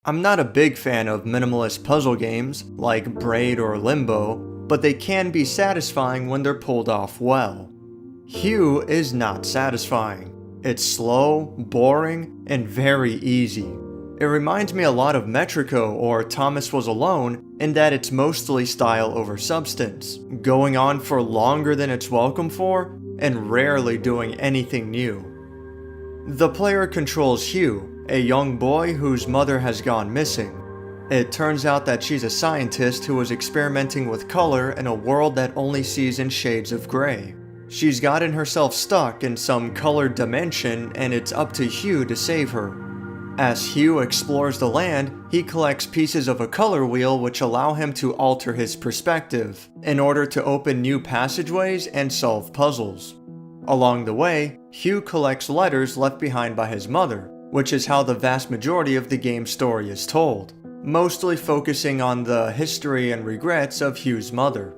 I'm not a big fan of minimalist puzzle games like Braid or Limbo, but they can be satisfying when they're pulled off well. Hue is not satisfying. It's slow, boring, and very easy. It reminds me a lot of Metrico or Thomas Was Alone in that it's mostly style over substance, going on for longer than it's welcome for, and rarely doing anything new. The player controls Hue, a young boy whose mother has gone missing. It turns out that she's a scientist who was experimenting with color in a world that only sees in shades of gray. She's gotten herself stuck in some colored dimension, and it's up to Hue to save her. As Hue explores the land, he collects pieces of a color wheel which allow him to alter his perspective, in order to open new passageways and solve puzzles. Along the way, Hue collects letters left behind by his mother, which is how the vast majority of the game's story is told, mostly focusing on the history and regrets of Hue's mother.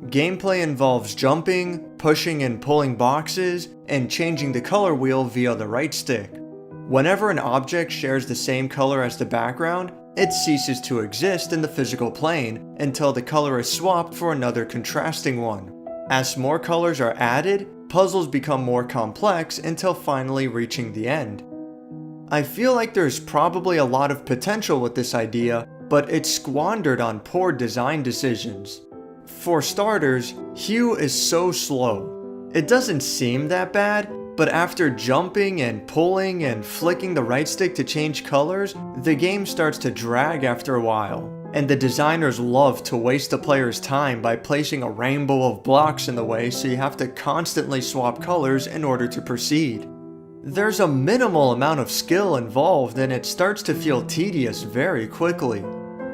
Gameplay involves jumping, pushing and pulling boxes, and changing the color wheel via the right stick. Whenever an object shares the same color as the background, it ceases to exist in the physical plane until the color is swapped for another contrasting one. As more colors are added, puzzles become more complex until finally reaching the end. I feel like there's probably a lot of potential with this idea, but it's squandered on poor design decisions. For starters, Hue is so slow. It doesn't seem that bad, but after jumping and pulling and flicking the right stick to change colors, the game starts to drag after a while, and the designers love to waste the player's time by placing a rainbow of blocks in the way so you have to constantly swap colors in order to proceed. There's a minimal amount of skill involved, and it starts to feel tedious very quickly.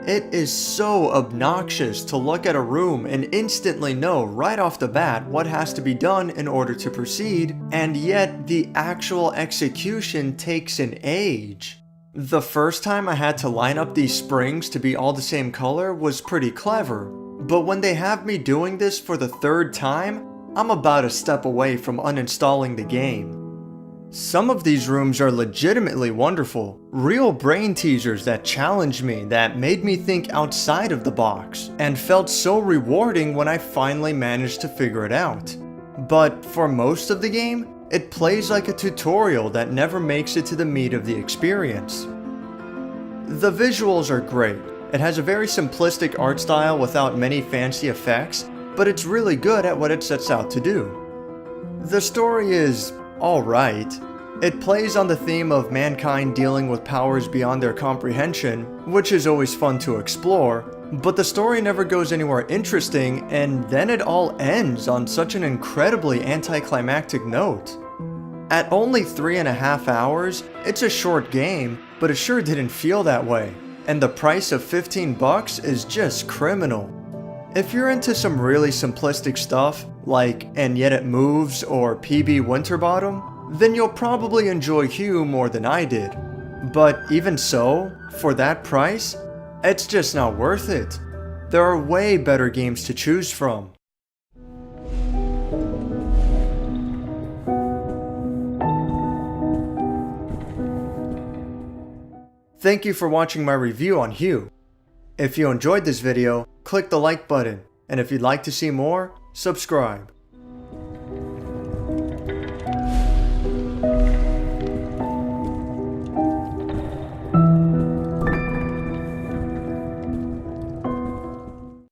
It is so obnoxious to look at a room and instantly know right off the bat what has to be done in order to proceed, and yet the actual execution takes an age. The first time I had to line up these springs to be all the same color was pretty clever, but when they have me doing this for the third time, I'm about a step away from uninstalling the game. Some of these rooms are legitimately wonderful, real brain teasers that challenged me, that made me think outside of the box, and felt so rewarding when I finally managed to figure it out. But for most of the game, it plays like a tutorial that never makes it to the meat of the experience. The visuals are great. It has a very simplistic art style without many fancy effects, but it's really good at what it sets out to do. The story is alright. It plays on the theme of mankind dealing with powers beyond their comprehension, which is always fun to explore, but the story never goes anywhere interesting, and then it all ends on such an incredibly anticlimactic note. At only 3.5 hours, it's a short game, but it sure didn't feel that way, and the price of $15 is just criminal. If you're into some really simplistic stuff, like And Yet It Moves or PB Winterbottom, then you'll probably enjoy Hue more than I did. But even so, for that price, it's just not worth it. There are way better games to choose from. Thank you for watching my review on Hue. If you enjoyed this video, click the like button, and if you'd like to see more, subscribe.